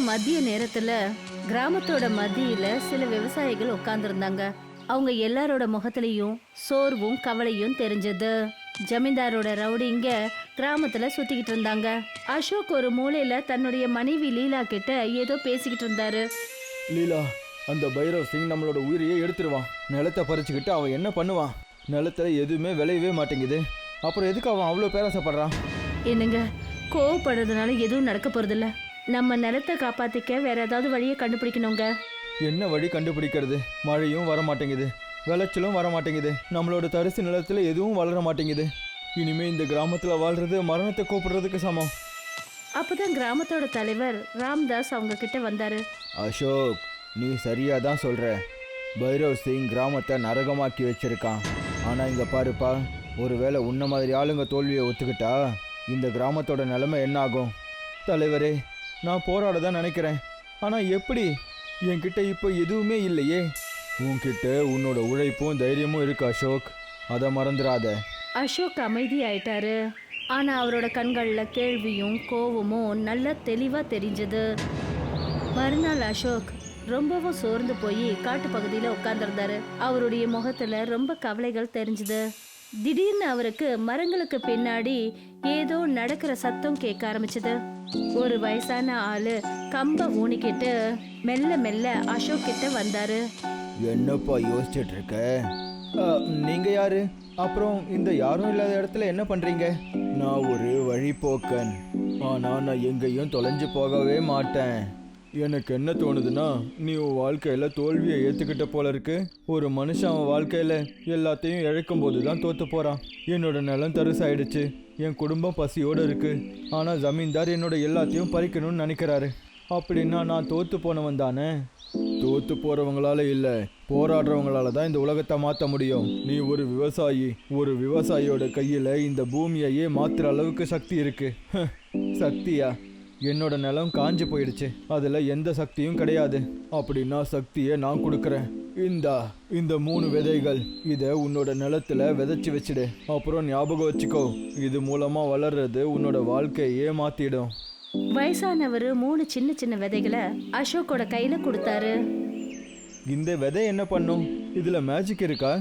மதிய நேரத்துல கிராமத்தோட மத்தியில சில விவசாயிகள் உட்கார்ந்துருந்தாங்க. அவங்க எல்லாரோட முகத்திலையும் சோர்வும் கவலையும் தெரிஞ்சது. ஜமீன்தாரோட ரவுடிங்க கிராமத்துல சுத்திக்கிட்டு இருந்தாங்க. அசோக் ஒரு மூலையில தன்னுடைய மனைவி லீலா கிட்ட ஏதோ பேசிக்கிட்டு இருந்தாரு. லீலா, அந்த பைரவ் சிங் நம்மளோட உயிரையே எடுத்துருவான். நிலத்தை பறிச்சுக்கிட்டு அவன் என்ன பண்ணுவான்? நிலத்துல எதுவுமே விளையவே மாட்டேங்குது. அப்புறம் எதுக்கு அவன் அவ்வளோ பேராசப்படுறான்? என்னங்க, கோவப்படுறதுனால எதுவும் நடக்க போறதில்ல. நம்ம நிலத்தை காப்பாத்திக்க வேற ஏதாவது வழியை கண்டுபிடிக்கணுங்க. என்ன வழி கண்டுபிடிக்கிறது? மழையும் வர மாட்டேங்குது, விளைச்சலும் வர மாட்டேங்குது, நம்மளோட தரிசு நிலத்துல எதுவும் வளர மாட்டேங்குது. இனிமே இந்த கிராமத்துல வாழ்றது மரணத்தை கூப்பிடுறதுக்கு சமம். அப்பதான் கிராமத்தோட தலைவர் ராம்தாஸ் அவங்க கிட்ட வந்தாரு. அசோக், நீ சரியா தான் சொல்ற. பைரவ் சிங் கிராமத்தை நரகமாக்கி வச்சிருக்கான். ஆனா இங்க பாருப்பா, ஒருவேளை உன்ன மாதிரி ஆளுங்க தோல்வியை ஒத்துக்கிட்டா இந்த கிராமத்தோட நிலைமை என்ன ஆகும்? தலைவரே, நான் போராட தான் நினைக்கிறேன். ஆனா எப்படி? என்கிட்ட இப்போ எதுவுமே இல்லையே. உன்கிட்ட உன்னோட உழைப்பும் தைரியமும் இருக்கு அசோக், அதை மறந்துடாத. அசோக் அமைதி ஆயிட்டாரு. ஆனா அவரோட கண்கள்ல கேள்வியும் கோவமும் நல்லா தெளிவா தெரிஞ்சது. மறுநாள் அசோக் ரொம்பவும் சோர்ந்து போய் காட்டு பகுதியில உட்கார்ந்துருந்தாரு. அவருடைய முகத்துல ரொம்ப கவலைகள் தெரிஞ்சது. திடீர்னு அவருக்கு மரங்களுக்கு பின்னாடி ஏதோ நடக்கிற சத்தம் கேட்க ஆரம்பிச்சது. ஒரு வயசான ஆளு கம்ப ஊனிக்கிட்டு மெல்ல மெல்ல அசோக் கிட்ட வந்தாரு. என்னப்பா யோசிச்சுட்டு இருக்க? நீங்க யாரு? அப்புறம் இந்த யாரும் இல்லாத இடத்துல என்ன பண்றீங்க? நான் ஒரு வழிபோக்கன். ஆனா நான் எங்கேயும் தொலைஞ்சு போகவே மாட்டேன். எனக்கு என்ன தோணுதுன்னா, நீ உன் வாழ்க்கையில தோல்வியை ஏத்துக்கிட்ட போல இருக்கு. ஒரு மனுஷன் அவன் வாழ்க்கையில எல்லாத்தையும் இழக்கும் போது தான் தோத்து போறான். என்னோட நிலம் தரிசாயிடுச்சு, என் குடும்பம் பசியோடு இருக்கு. ஆனா ஜமீன்தார் என்னோட எல்லாத்தையும் பறிக்கணும்னு நினைக்கிறாரு. அப்படின்னா நான் தோத்து போனவன் தானே? தோத்து போறவங்களால இல்ல, போராடுறவங்களால தான் இந்த உலகத்தை மாற்ற முடியும். நீ ஒரு விவசாயி. ஒரு விவசாயியோட கையில இந்த பூமியையே மாத்துற அளவுக்கு சக்தி இருக்கு. சக்தியா? என்னோட நிலம் காஞ்சு போயிடுச்சு, அதுல எந்த சக்தியும் கிடையாது. அப்படின்னா சக்தியை நான் கொடுக்குறேன். இந்த 3 விதைகள், இதை உன்னோட நிலத்துல விதைச்சு வச்சுடு. அப்புறம் ஞாபகம் வச்சுக்கோ, இது மூலமா வளர்றது உன்னோட வாழ்க்கையே மாத்திடும். வயசானவர் 3 சின்ன சின்ன விதைகளை அசோக்கோட கையில கொடுத்தாரு. இந்த விதை என்ன பண்ணும்? இதுல மேஜிக் இருக்கா?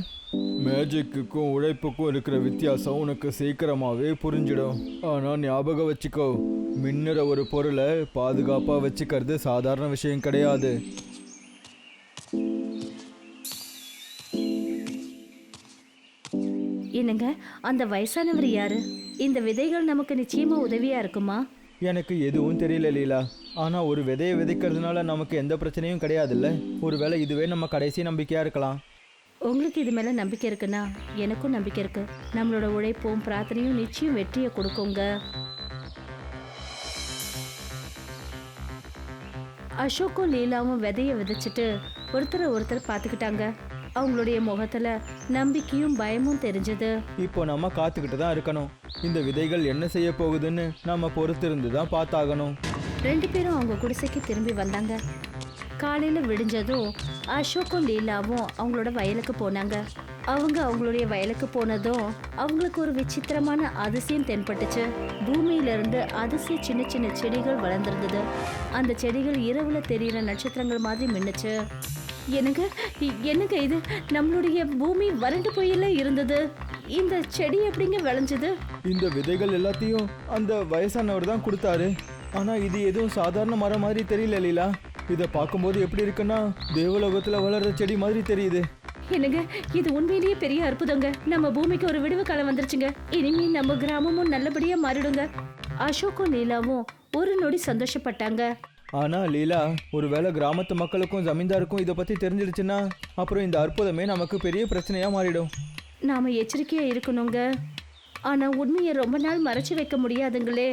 மேஜிக்குக்கும் உழைப்புக்கும் இருக்கிற வித்தியாசம் உனக்கு சீக்கிரமாவே புரிஞ்சிடும். ஆனா ஞாபகம் வச்சுக்கோ, மின்னுற ஒரு பொருளை பாதுகாப்பா வச்சுக்கிறது சாதாரண விஷயம் கிடையாது. என்னங்க, அந்த வயசானவர் யாரு? இந்த விதைகள் நமக்கு நிச்சயமா உதவியா இருக்குமா? எனக்கு எதுவும் தெரியல லீலா. ஆனா ஒரு விதையை விதைக்கிறதுனால நமக்கு எந்த பிரச்சனையும் கிடையாதுல்ல. ஒருவேளை இதுவே நம்ம கடைசி நம்பிக்கையா இருக்கலாம். உங்களுக்கு இது மேல நம்பிக்கை இருக்குன்னா எனக்கும் நம்பிக்கை இருக்கு. நம்மளோட உழைப்பும் பிரார்த்தனையும் நிச்சயம் வெற்றியை கொடுக்குங்க. அசோக்கும் லீலாவும் விதைய விதைச்சிட்டு ஒருத்தர் பார்த்துக்கிட்டாங்க. அவங்களுடைய முகத்துல நம்பிக்கையும் பயமும் தெரிஞ்சது. இப்போ நம்ம காத்துக்கிட்டு தான் இருக்கணும். இந்த விதைகள் என்ன செய்ய போகுதுன்னு நம்ம பொறுத்திருந்து தான் பார்த்தாகணும். 2 பேரும் அவங்க குடிசைக்கு திரும்பி வந்தாங்க. காலையில விடிஞ்சதும் அசோக்கும் லீலாவும் அவங்களோட வயலுக்கு போனாங்க. அவங்களுடைய வயலுக்கு போனதும் அவங்களுக்கு ஒரு விசித்திரமான அதிசயம் தென்பட்டுச்சு. பூமியில இருந்து அதிசய சின்ன சின்ன செடிகள் வளர்ந்துருந்தது. அந்த செடிகள் இரவுல தெரியிற நட்சத்திரங்கள் மாதிரி மின்னுச்சு. என்னங்க இது? நம்மளுடைய பூமி வறண்டு போயில இருந்தது. இந்த செடி எப்படிங்க விளைஞ்சது? இந்த விதைகள் எல்லாத்தையும் அந்த வயசானவர் தான் கொடுத்தாரு. ஆனா இது எதுவும் சாதாரண மரம் மாதிரி தெரியல லீலா. இதை பார்க்கும்போது எப்படி இருக்குன்னா, தேவலோகத்துல வளர்ற செடி மாதிரி தெரியுது. என்னங்க, இது உண்மையிலேயே பெரிய அற்புதங்க. நம்ம பூமிக்கு ஒரு விடுவு காலம் வந்துருச்சுங்க. இனிமே நம்ம கிராமமும் நல்லபடியா மாறிடுங்க. அசோக்கும் லீலாவும் ஒரு நொடி சந்தோஷப்பட்டாங்க. ஆனா லீலா, ஒருவேளை கிராமத்து மக்களுக்கும் ஜமீன்தாருக்கும் இதை பத்தி தெரிஞ்சிடுச்சுன்னா அப்புறம் இந்த அற்புதமே நமக்கு பெரிய பிரச்சனையா மாறிடும். நாம எச்சரிக்கையா இருக்கணுங்க. ஆனா உண்மையை ரொம்ப நாள் மறைச்சு வைக்க முடியாதுங்களே.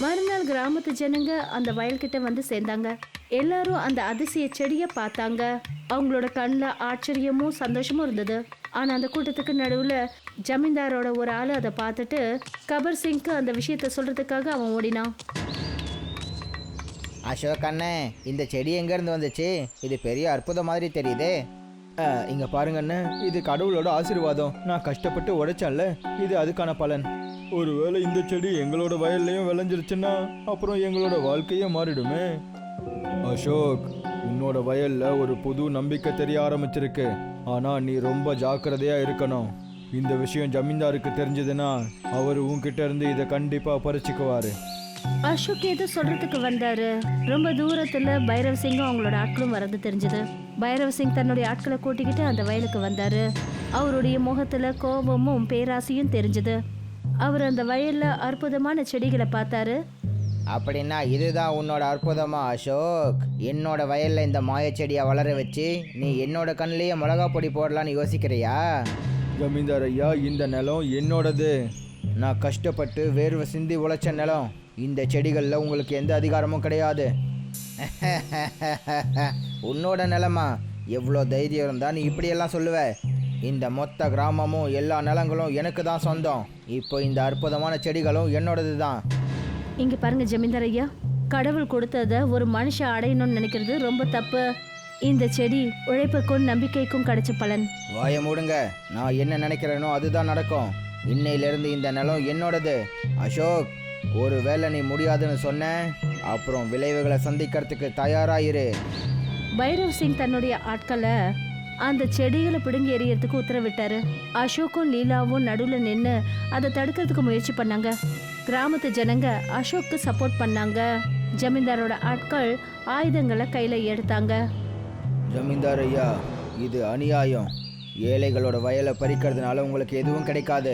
மறுநாள் கிராமத்து ஜனங்க அந்த வயல்கிட்ட வந்து சேர்ந்தாங்க. எல்லாரும் அந்த அதிசய செடியை பார்த்தாங்க. அவங்களோட கண்ணில் ஆச்சரியமும் சந்தோஷமும் இருந்தது. ஆனா அந்த கூட்டத்துக்கு நடுவுல ஜமீன்தாரோட ஒரு ஆளு அதை பார்த்துட்டு கபர் சிங்க்கு அந்த விஷயத்த சொல்றதுக்காக அவன் ஓடினான். அசோக் அண்ணே, இந்த செடி எங்கேருந்து வந்துச்சு? இது பெரிய அற்புதம் மாதிரி தெரியுதே. இங்க பாருங்க அண்ணே, இது கடவுளோட ஆசீர்வாதம். நான் கஷ்டப்பட்டு உழைச்சேன்ல, இது அதுக்கான பலன். ஒருவேளை இந்த செடி எங்களோட வயல்லையும் விளைஞ்சிருச்சுன்னா அப்புறம் எங்களோட வாழ்க்கையே மாறிடுமே. அசோக், உன்னோட வயல்ல ஒரு புது நம்பிக்கை தெரிய ஆரம்பிச்சிருக்கு. ஆனா நீ ரொம்ப ஜாக்கிரதையா இருக்கணும். இந்த விஷயம் ஜமீன்தாருக்கு தெரிஞ்சதுன்னா அவர் உன்கிட்ட இருந்து இதை கண்டிப்பா பறிச்சுக்குவாரு. அசோக் ஏதோ சொல்றதுக்கு வந்தாரு. ரொம்ப தூரத்துல பைரவ் சிங்கும் அவங்களோட ஆட்களும் வரது தெரிஞ்சது. பைரவ் சிங் தன்னுடைய ஆட்களை கூட்டிக்கிட்டு அந்த வயலுக்கு வந்தாரு. அவருடைய முகத்துல கோபமும் பேராசையும் தெரிஞ்சது. அவர் அந்த வயல்ல அற்புதமான செடிகளை பார்த்தாரு. அப்படின்னா இதுதான் உன்னோட அற்புதமா அசோக்? என்னோட வயல்ல இந்த மாயச்செடியை வளர வச்சு நீ என்னோட கண்ணிலேயே மிளகா பொடி போடலான்னு யோசிக்கிறியா? ஜமீன்தார் ஐயா, இந்த நிலம் என்னோடது. நான் கஷ்டப்பட்டு வேர்வை சிந்தி உழைச்ச நிலம். இந்த செடிகளில் உங்களுக்கு எந்த அதிகாரமும் கிடையாது. உன்னோட நிலமா? எவ்வளோ தைரியம் இருந்தால் நீ இப்படியெல்லாம் சொல்லுவ? இந்த மொத்த கிராமமும் எல்லா நிலங்களும் எனக்கு தான் சொந்தம். இப்போ இந்த அற்புதமான செடிகளும் என்னோடது தான். இங்க பாருங்க ஜமீன்தார் ஐயா, கடவுள் கொடுத்தத ஒரு மனுஷன் அடையணும்னு நினைக்கிறது ரொம்ப தப்பு. இந்த செடி உழைப்புக்கும் நம்பிக்கைக்கும் கிடைச்ச பலன். வாயை மூடுங்க. நான் என்ன நினைக்கிறேனோ அதுதான் நடக்கும். இன்னையிலிருந்து இந்த நிலம் என்னோடது. அசோக், ஒரு வேளை நீ முடியாதுன்னு சொன்ன அப்புறம் விளைவுகளை சந்திக்கிறதுக்கு தயாராயிரு. பைரவ் சிங் தன்னுடைய ஆட்களை அந்த செடிகளை பிடுங்கி எறியறதுக்கு உத்தரவிட்டாரு. அசோக்கும் லீலாவும் நடுவில் நின்று அதை தடுக்கிறதுக்கு முயற்சி பண்ணாங்க. கிராமத்து ஜனங்க அசோக்கு சப்போர்ட் பண்ணாங்க. ஜமீன்தாரோட ஆட்கள் ஆயுதங்களை கையில எடுத்தாங்க. ஜமீன்தார் ஐயா, இது அநியாயம். ஏழைகளோட வயலை பறிக்கிறதுனால உங்களுக்கு எதுவும் கிடைக்காது.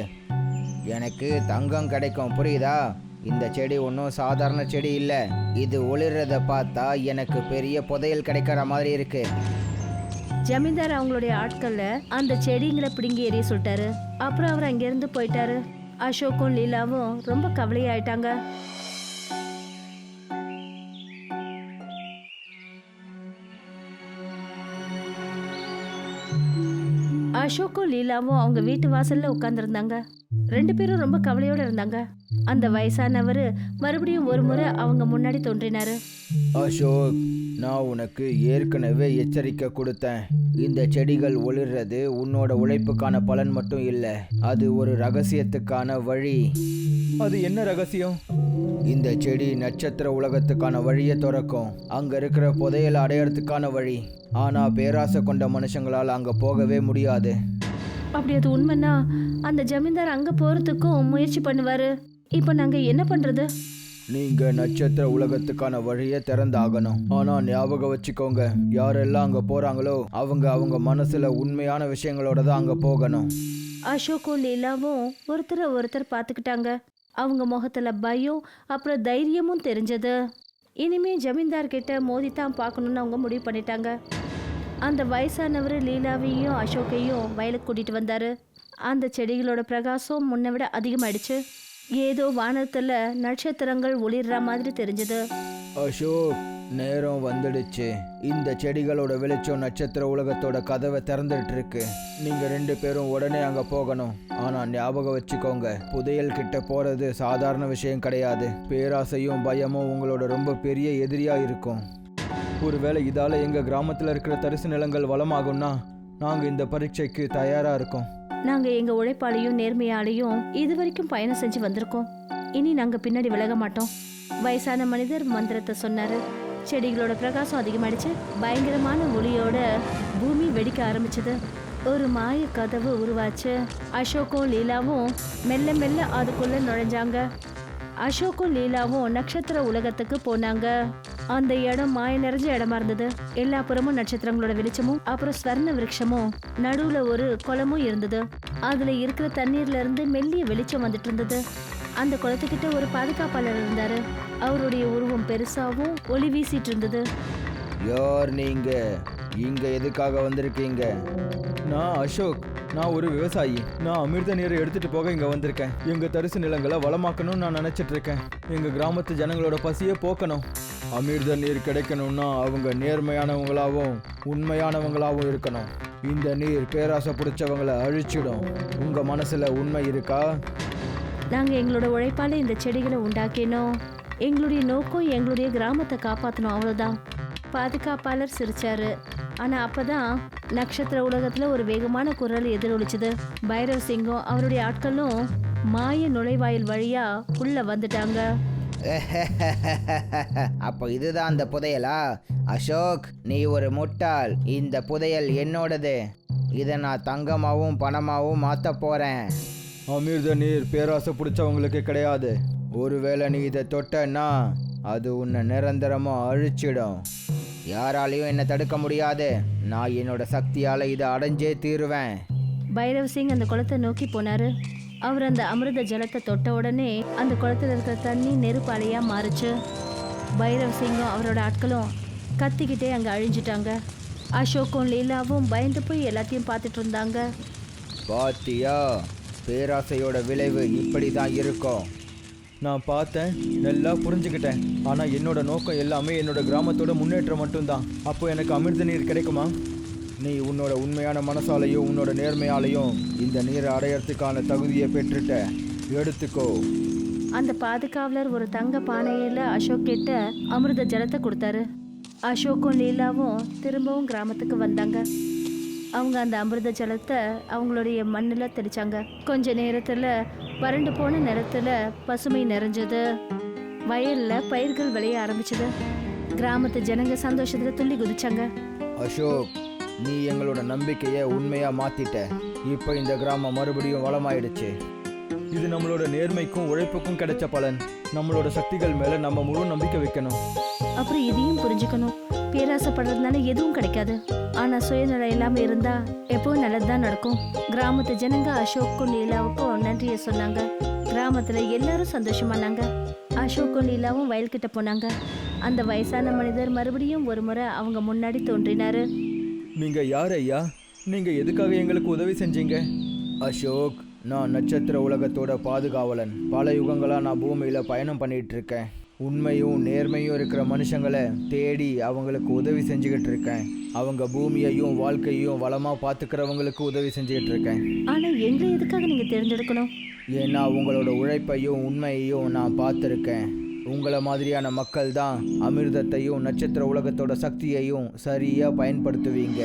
எனக்கு தங்கம் கிடைக்கும், புரியுதா? இந்த செடி ஒன்றும் சாதாரண செடி இல்லை. இது ஒளிர்றதை பார்த்தா எனக்கு பெரிய புதையல் கிடைக்கிற மாதிரி இருக்கு. ஜமீன்தார் அவங்களுடைய ஆட்கள்ல அந்த செடிங்களை பிடுங்கி எறிய சொல்லிட்டாரு. அப்புறம் அவர் அங்கிருந்து போயிட்டாரு. அசோக்கும் லீலாவும் ரொம்ப கவலையாயிட்டாங்க. அசோக்கும் லீலாவும் அவங்க வீட்டு வாசல்ல உட்கார்ந்துருந்தாங்க. 2 பேரும் ரொம்ப கவலையோட இருந்தாங்க. அந்த வயசானவர் மறுபடியும் ஒரு முறை அவங்க முன்னாடி தோன்றினாரு. அசோக், நான் உனக்கு ஏற்கனவே எச்சரிக்கை கொடுத்தேன். இந்த செடிகள் ஒளிர்றது உன்னோட உழைப்புக்கான பலன் மட்டும் இல்லை, அது ஒரு ரகசியத்துக்கான வழி. அது என்ன ரகசியம்? இந்த செடி நட்சத்திர உலகத்துக்கான வழியை திறக்கும். அங்கே இருக்கிற புதையலை அடையறதுக்கான வழி. ஆனால் பேராசை கொண்ட மனுஷங்களால் அங்கே போகவே முடியாது. அப்படி அது உண்மைன்னா அந்த ஜமீன்தார் அங்க போறதுக்கும் முயற்சி பண்ணுவாரு. இப்போ நாங்க என்ன பண்றது? நீங்க நட்சத்திர உலகத்துக்கான வழியை திறந்தாகணும். ஆனா ஞாபகம் வச்சுக்கோங்க, யாரெல்லாம் அங்க போறாங்களோ அவங்க மனசுல உண்மையான விஷயங்களோட தான் அங்க போகணும். அசோக்கும் லீலாவும் ஒருத்தர் பார்த்துக்கிட்டாங்க. அவங்க முகத்துல பயம் அப்புறம் தைரியமும் தெரிஞ்சது. இனிமே ஜமீன்தார் கிட்ட மோதித்தான் பார்க்கணும்னு அவங்க முடிவு பண்ணிட்டாங்க. அந்த வயசானவர் லீலாவையும் அசோக்கையும் வயலுக்கு கூட்டிட்டு வந்தாரு. அந்த செடிகளோட பிரகாசம் முன்னை விட அதிகமாயிடுச்சு. ஏதோ வானத்துல நட்சத்திரங்கள் ஒளிர்ற மாதிரி தெரிஞ்சது. அசோக், நேரம் வந்துடுச்சு. இந்த செடிகளோட வெளிச்சம் நட்சத்திர உலகத்தோட கதவை திறந்துட்டு இருக்கு. நீங்க 2 பேரும் உடனே அங்க போகணும். ஆனா ஞாபகம் வச்சுக்கோங்க, புதையல் கிட்ட போறது சாதாரண விஷயம் கிடையாது. பேராசையும் பயமும் உங்களோட ரொம்ப பெரிய எதிரியா இருக்கும். ஒருவேளை இதால எங்க கிராமத்துல இருக்கிற தரிசு நிலங்கள் வளமாகும்னா நாங்க இந்த பரீட்சைக்கு தயாரா இருக்கோம். நாங்க எங்க உழைப்பாலையும் நேர்மையாலையும் இதுவரைக்கும் பயணம் செஞ்சு வந்திருக்கோம். இனி நாங்க பின்னாடி விலக மாட்டோம். வயசான மனிதர் மந்திரத்தை சொன்னாரு. செடிகளோட பிரகாசம் அதிகமாயிடுச்சு. பயங்கரமான ஒளியோட பூமி வெடிக்க ஆரம்பிச்சது. ஒரு மாய கதவு உருவாச்சு. அசோக்கும் லீலாவும் மெல்ல மெல்ல அதுக்குள்ள நுழைஞ்சாங்க. அசோக்கும் லீலாவும் நட்சத்திர உலகத்துக்கு போனாங்க. அந்த இடம் மாய நிறைஞ்ச இடமா இருந்தது. எல்லா புறமும் நட்சத்திரங்களோட வெளிச்சமும் அப்புறம் ஸ்வர்ண விருட்சமும் நடுவுல ஒரு குளமும் இருந்தது. அதுல இருக்கிற தண்ணீர்ல இருந்து மெல்லிய வெளிச்சம் வந்துட்டு இருந்தது. அந்த குளத்துக்கிட்ட ஒரு பாதுகாப்பாளர் இருந்தாரு. அவருடைய உருவம் பெருசாவும் ஒளி வீசிட்டு இருந்தது. யார் நீங்க? இங்க எதுக்காக வந்திருக்கீங்க? நான் அசோக். நான் ஒரு விவசாயி. நான் அமிர்த நீரை எடுத்துட்டு போக இங்க வந்திருக்கேன். எங்க தரிசு நிலங்களை வளமாக்கணும்னு நான் நினைச்சிட்டு இருக்கேன். எங்க கிராமத்து ஜனங்களோட பசியை போக்கணும். அமிர்த நீர் கிடைக்கணும்னா அவங்க நேர்மையானவங்களாகவும் உண்மையானவங்களாகவும் இருக்கணும். இந்த நீர் பேராசை பிடிச்சவங்களை அழிச்சிடும். உங்க மனசுல உண்மை இருக்கா? நாங்க எங்களோட உழைப்பால இந்த செடிகளை உண்டாக்கினோம். எங்களுடைய நோக்கம் எங்களுடைய கிராமத்தை காப்பாற்றணும், அவ்வளோதான். பாதுகாப்பாளர் சிரிச்சாரு. ஆனா அப்பதான் நட்சத்திர உலகத்துல ஒரு வேகமான குரல் எதிரொலிச்சது. பைரவ் சிங்கும் அவருடைய ஆட்களும் மாய நுழைவாயில் வழியா உள்ள வந்துட்டாங்க. அப்போ இதுதான் அந்த புதையலா? அசோக், நீ ஒரு முட்டாள். இந்த புதையல் என்னோடது. இதை நான் தங்கமாகவும் பணமாகவும் மாற்ற போகிறேன். அமிர்த நீர் பேராசை பிடிச்சவங்களுக்கு கிடையாது. ஒருவேளை நீ இதை தொட்டன்னா அது உன்னை நிரந்தரமாக அழிச்சிடும். யாராலையும் என்னை தடுக்க முடியாது. நான் என்னோட சக்தியால் இதை அடைஞ்சே தீருவேன். பைரவ் சிங் அந்த குளத்தை நோக்கி போனாரு. அவர் அந்த அமிர்த ஜலத்தை தொட்ட உடனே அந்த குளத்துல இருக்கிற தண்ணி நெருப்பாலையா மாறுச்சு. பைரவ் சிங்கும் அவரோட ஆட்களும் கத்திக்கிட்டே அங்கே அழிஞ்சிட்டாங்க. அசோக்கும் லீலாவும் பயந்து போய் எல்லாத்தையும் பார்த்துட்டு இருந்தாங்க. பாத்தியா, பேராசையோட விளைவு இப்படி தான் இருக்கும். நான் பார்த்தேன், நல்லா புரிஞ்சுக்கிட்டேன். ஆனால் என்னோட நோக்கம் எல்லாமே என்னோட கிராமத்தோட முன்னேற்றம் மட்டும்தான். அப்போ எனக்கு அமிர்த நீர் கிடைக்குமா? நீ உன்னோட உண்மையான மனசாலையும் உன்னோட நேர்மையாலையும் இந்த நீரை அடையறதுக்கான தகுதியை பெற்றுட்ட. எடுத்துக்கோ. அந்த பாதுகாவலர் ஒரு தங்க பானையில அசோக் கிட்ட அமிர்த ஜலத்தை கொடுத்தாரு. அசோக்கும் லீலாவும் திரும்பவும் கிராமத்துக்கு வந்தாங்க. அவங்க அந்த அமிர்த ஜலத்தை அவங்களுடைய மண்ணில் தெளிச்சாங்க. கொஞ்ச நேரத்தில் வறண்டு போன நிலத்துல பசுமை நிறைஞ்சது. வயல்ல பயிர்கள் விளைய ஆரம்பிச்சது. கிராமத்து ஜனங்க சந்தோஷத்துல துள்ளி குதிச்சாங்க. அசோக், நீ எங்களோட நம்பிக்கையை உண்மையாக மாற்றிட்ட. இப்போ இந்த கிராமம் மறுபடியும் வளமாயிடுச்சு. இது நம்மளோட நேர்மைக்கும் உழைப்புக்கும் கிடைச்ச பலன். நம்மளோட சக்திகள் மேலே நம்ம முழு நம்பிக்கை வைக்கணும். அப்புறம் இதையும் புரிஞ்சுக்கணும், பேராசைப்படுறதுனால எதுவும் கிடைக்காது. ஆனா சுயநலம் இல்லாம இருந்தா எப்பவும் நல்லதுதான் நடக்கும். கிராமத்து ஜனங்க அசோக்கும் லீலாவுக்கும் நன்றியை சொன்னாங்க. கிராமத்துல எல்லாரும் சந்தோஷமானாங்க. அசோக்கும் லீலாவும் வயல்கிட்ட போனாங்க. அந்த வயசான மனிதர் மறுபடியும் ஒரு முறை அவங்க முன்னாடி தோன்றினாரு. நீங்க யார் ஐயா? நீங்க எதுக்காக எங்களுக்கு உதவி செஞ்சீங்க? அசோக், நான் நட்சத்திர உலகத்தோட பாதுகாவலன். பல யுகங்களாக நான் பூமியில் பயணம் பண்ணிகிட்டு இருக்கேன். உண்மையும் நேர்மையும் இருக்கிற மனுஷங்களை தேடி அவங்களுக்கு உதவி செஞ்சுக்கிட்டு இருக்கேன். அவங்க பூமியையும் வாழ்க்கையும் வளமாக பார்த்துக்கிறவங்களுக்கு உதவி செஞ்சுக்கிட்டு இருக்கேன். ஆனா எங்களை எதுக்காக நீங்க தேர்ந்தெடுக்கணும்? ஏன்னா உங்களோட உழைப்பையும் உண்மையையும் நான் பார்த்துருக்கேன். உங்களை மாதிரியான மக்கள் தான் அமிர்தத்தையும் நட்சத்திர உலகத்தோட சக்தியையும் சரியாக பயன்படுத்துவீங்க.